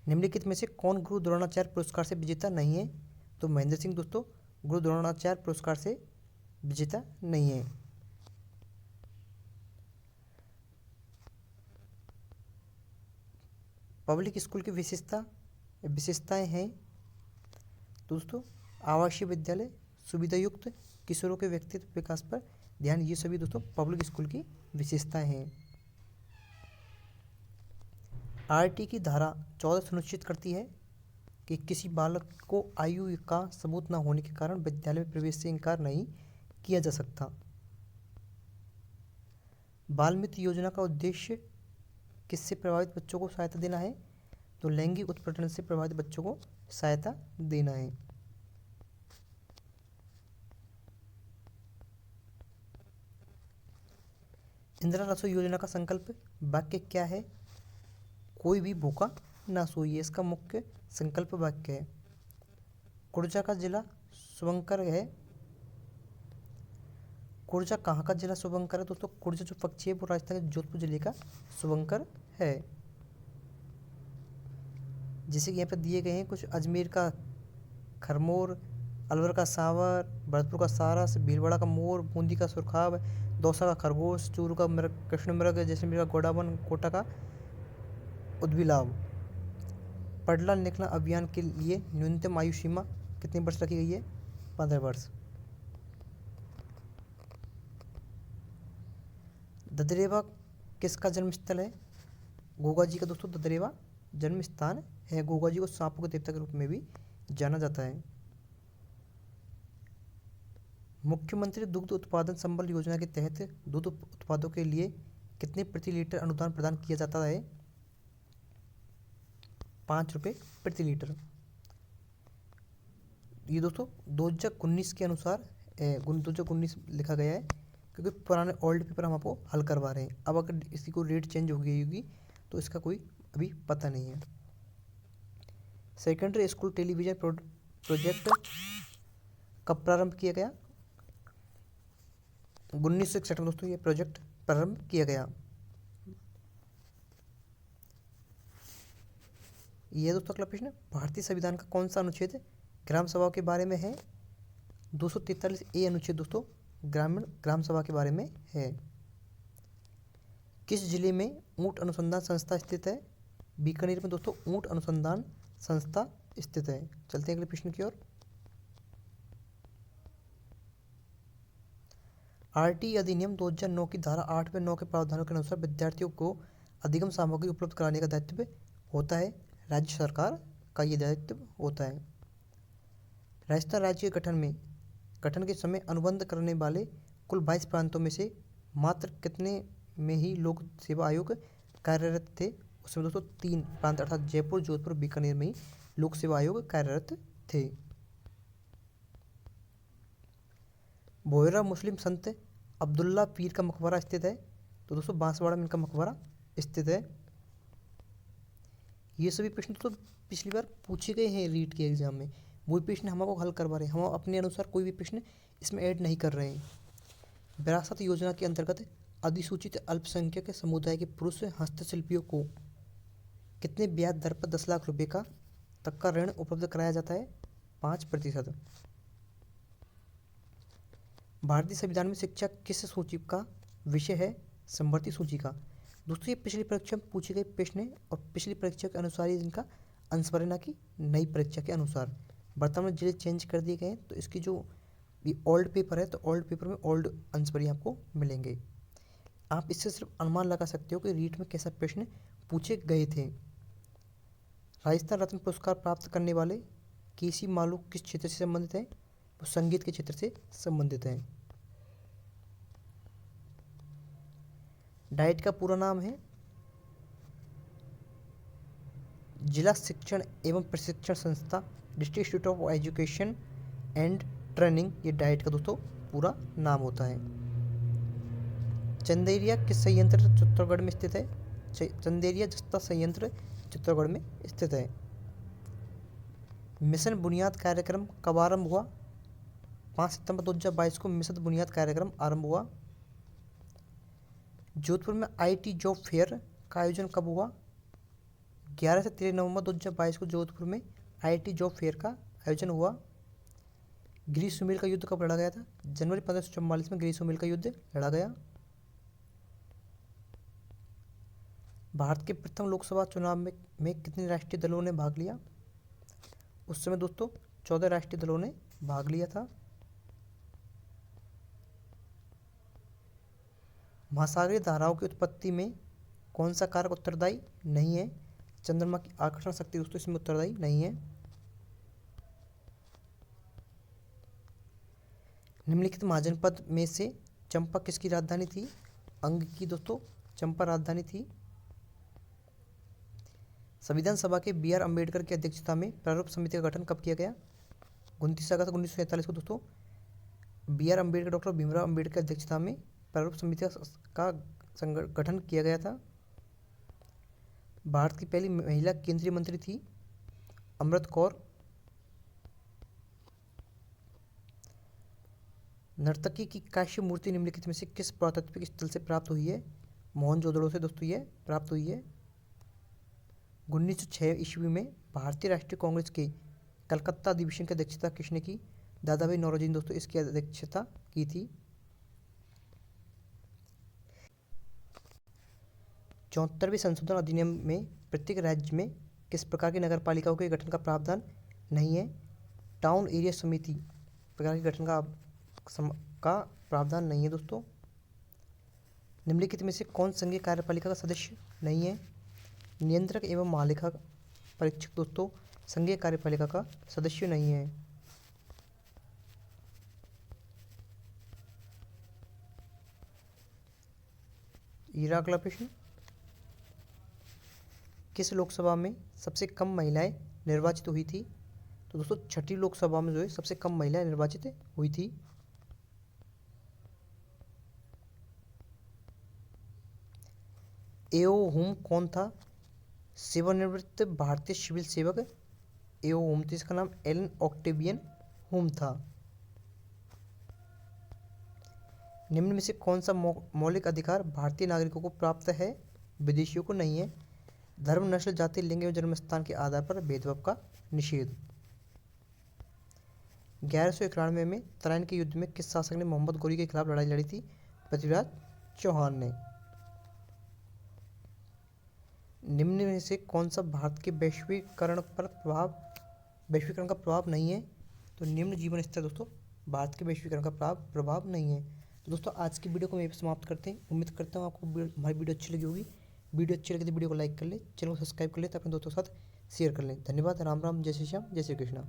निम्नलिखित में से कौन गुरु द्रोणाचार्य पुरस्कार से विजेता नहीं है? तो महेंद्र सिंह दोस्तों गुरु द्रोणाचार्य पुरस्कार से विजेता नहीं है। पब्लिक स्कूल की विशेषताएं हैं दोस्तों आवासीय विद्यालय, सुविधायुक्त, किशोरों के व्यक्तित्व विकास पर ध्यान, ये सभी दोस्तों पब्लिक स्कूल की विशेषताएं हैं। आरटी की धारा 14 सुनिश्चित करती है कि किसी बालक को आयु का सबूत न होने के कारण विद्यालय में प्रवेश से इनकार नहीं किया जा सकता। बाल मित्र योजना का उद्देश्य किससे प्रभावित बच्चों को सहायता देना है? तो लैंगिक उत्पीड़न से प्रभावित बच्चों को सहायता देना है। इंदिरा रसोई योजना का संकल्प वाक्य क्या है? कोई भी भूखा ना सोइए, इसका मुख्य संकल्प वाक्य है। कुर्जा का जिला शुभंकर है। कुर्जा कहाँ का जिला शुभंकर है दोस्तों? कुर्जा जो पक्षी है वो राजस्थान के जोधपुर जिले का शुभंकर है। जैसे कि यहाँ पर दिए गए हैं कुछ, अजमेर का खरमोर, अलवर का सांवर, भरतपुर का सारस, भीलवाड़ा का मोर, बूंदी का सुरखाब, दौसा का खरगोश, चूरू का मृग, कृष्ण मृग, जैसलमेर का गोडावन, कोटा का उद्भिलाभ। पढ़ना लिखना अभियान के लिए न्यूनतम आयु सीमा कितने वर्ष रखी गई है? 15 वर्ष। ददरेवा किसका जन्म स्थल है? गोगा जी का दोस्तों ददरेवा जन्म स्थान है। गोगा जी को सांपों के देवता के रूप में भी जाना जाता है। मुख्यमंत्री दुग्ध उत्पादन संबल योजना के तहत दूध उत्पादों के लिए कितने प्रति लीटर अनुदान प्रदान किया जाता है? 5 रुपये प्रति लीटर। ये दोस्तों 2019 के अनुसार 2019 लिखा गया है क्योंकि पुराने ओल्ड पेपर हम आपको हल करवा रहे हैं। अब अगर इसकी कोई रेट चेंज हो गई होगी तो इसका कोई अभी पता नहीं है। सेकेंडरी स्कूल टेलीविजन प्रोजेक्ट कब प्रारंभ किया गया? 1961 में दोस्तों ये प्रोजेक्ट प्रारंभ किया गया। ये दोस्तों अगला प्रश्न, भारतीय संविधान का कौन सा अनुच्छेद ग्राम सभा के बारे में है? 243A अनुच्छेद दोस्तों ग्रामीण ग्राम सभा के बारे में है। किस जिले में ऊंट अनुसंधान संस्था स्थित है? बीकानेर में दोस्तों ऊंट अनुसंधान संस्था स्थित है। चलते हैं अगले प्रश्न की ओर। आरटी अधिनियम 2009 की धारा 8/9 के प्रावधानों के अनुसार विद्यार्थियों को अधिगम सामग्री उपलब्ध कराने का दायित्व होता है राज्य सरकार का, ये दायित्व होता है। राजस्थान राज्य गठन के समय अनुबंध करने वाले कुल 22 प्रांतों में से मात्र कितने में ही लोक सेवा आयोग कार्यरत थे? उसमें दोस्तों 3 प्रांत अर्थात जयपुर, जोधपुर, बीकानेर में ही लोक सेवा आयोग कार्यरत थे। भोयरा मुस्लिम संत अब्दुल्ला पीर का मकबरा स्थित है? तो दोस्तों बांसवाड़ा में इनका मकबरा स्थित है। ये सभी प्रश्न तो पिछली बार पूछे गए हैं रीट के एग्जाम में, वही प्रश्न हम आपको हल करवा रहे हैं। हम अपने अनुसार कोई भी प्रश्न इसमें ऐड नहीं कर रहे हैं। विरासत योजना के अंतर्गत अधिसूचित अल्पसंख्यक समुदाय के पुरुष हस्तशिल्पियों को कितने ब्याज दर पर 10 लाख रुपए का तक का ऋण उपलब्ध कराया जाता है? 5%। भारतीय संविधान में शिक्षा किस सूची का विषय है? समवर्ती सूची का। दोस्तों ये पिछली परीक्षा में पूछे गए प्रश्न है और पिछली परीक्षा के अनुसार ही इनका आंसर है, ना कि नई परीक्षा के अनुसार। वर्तमान में जिले चेंज कर दिए गए हैं तो इसकी जो ये ओल्ड पेपर है तो ओल्ड पेपर में ओल्ड आंसर ही आपको मिलेंगे। आप इससे सिर्फ अनुमान लगा सकते हो कि रीट में कैसा प्रश्न पूछे गए थे। राजस्थान रत्न पुरस्कार प्राप्त करने वाले केसी मालू किस क्षेत्र से संबंधित है? वो संगीत के क्षेत्र से संबंधित है। डाइट का पूरा नाम है जिला शिक्षण एवं प्रशिक्षण संस्था, district institute of education and training, ये डाइट का दोस्तों पूरा नाम होता है। चंदेरिया किस संयंत्र चित्तौड़गढ़ में स्थित है? चंदेरिया जस्ता संयंत्र चित्तौड़गढ़ में स्थित है। मिशन बुनियाद कार्यक्रम कब आरंभ हुआ? 5 सितंबर 2022 को मिशन बुनियाद कार्यक्रम आरंभ हुआ। जोधपुर में IT जॉब फेयर का आयोजन कब हुआ? 11 से 13 नवंबर 2022 को जोधपुर में IIT जॉब फेयर का आयोजन हुआ। ग्रीष्म का युद्ध कब लड़ा गया था? जनवरी 1544 में ग्रीष्म का युद्ध लड़ा गया। भारत के प्रथम लोकसभा चुनाव में कितने राष्ट्रीय दलों ने भाग लिया? उस समय दोस्तों 14 राष्ट्रीय दलों ने भाग लिया था। महासागरीय धाराओं की उत्पत्ति में कौन सा कारक उत्तरदायी नहीं है? चंद्रमा की आकर्षण शक्ति दोस्तों इसमें उत्तरदायी नहीं है। निम्नलिखित महाजनपद में से चंपा किसकी राजधानी थी? अंग की दोस्तों चंपा राजधानी थी। संविधान सभा के BR अम्बेडकर की अध्यक्षता में प्रारूप समिति का गठन कब किया गया? 29 अगस्त 1947 को दोस्तों BR अम्बेडकर, डॉक्टर भीमराव अम्बेडकर की अध्यक्षता में प्रारूप समिति का गठन किया गया था। भारत की पहली महिला केंद्रीय मंत्री थी अमृत कौर। नर्तकी की कांस्य मूर्ति निम्नलिखित में से किस पुरातात्विक स्थल से प्राप्त हुई है? मोहनजोदड़ो से दोस्तों यह प्राप्त हुई है। 1906 ईस्वी में भारतीय राष्ट्रीय कांग्रेस के कलकत्ता अधिवेशन की अध्यक्षता किसने की? दादा भाई नौरोजी ने दोस्तों इसकी अध्यक्षता की थी। 74वें संशोधन अधिनियम में प्रत्येक राज्य में किस प्रकार की नगर पालिकाओं के गठन का प्रावधान नहीं है? टाउन एरिया समिति प्रकार के गठन का प्रावधान नहीं है दोस्तों। निम्नलिखित में से कौन संघीय कार्यपालिका का सदस्य नहीं है? नियंत्रक एवं महालेखा परीक्षक दोस्तों संघीय कार्यपालिका का सदस्य नहीं है। ये अगला प्रश्न, किस लोकसभा में सबसे कम महिलाएं निर्वाचित हुई थी? तो दोस्तों छठी लोकसभा में जो है सबसे कम महिलाएं निर्वाचित हुई थी। एओ हुम कौन था? सेवानिवृत्त भारतीय सिविल सेवक एओ हुम थे। इसका नाम एलन ऑक्टेवियन हुम था। निम्न में से कौन सा मौलिक अधिकार भारतीय नागरिकों को प्राप्त है, विदेशियों को नहीं है? धर्म, नस्ल, जाति, लिंग एवं जन्मस्थान के आधार पर भेदभाव का निषेध। 1191 में तराइन के युद्ध में किस शासक ने मोहम्मद गोरी के खिलाफ लड़ाई लड़ी थी? पृथ्वीराज चौहान ने। निम्न में से कौन सा भारत के वैश्वीकरण का प्रभाव नहीं है? तो निम्न जीवन स्तर दोस्तों भारत के वैश्वीकरण का प्रभाव नहीं है। तो दोस्तों आज की वीडियो को मैं समाप्त करते हैं। उम्मीद करता हूँ आपको हमारी वीडियो अच्छी लगी होगी। वीडियो अच्छी लगी तो वीडियो को लाइक कर ले, चैनल को सब्सक्राइब कर ले, तो अपने दोस्तों के साथ शेयर कर लें। धन्यवाद। राम राम, जय श्री श्याम, जय श्री कृष्णा।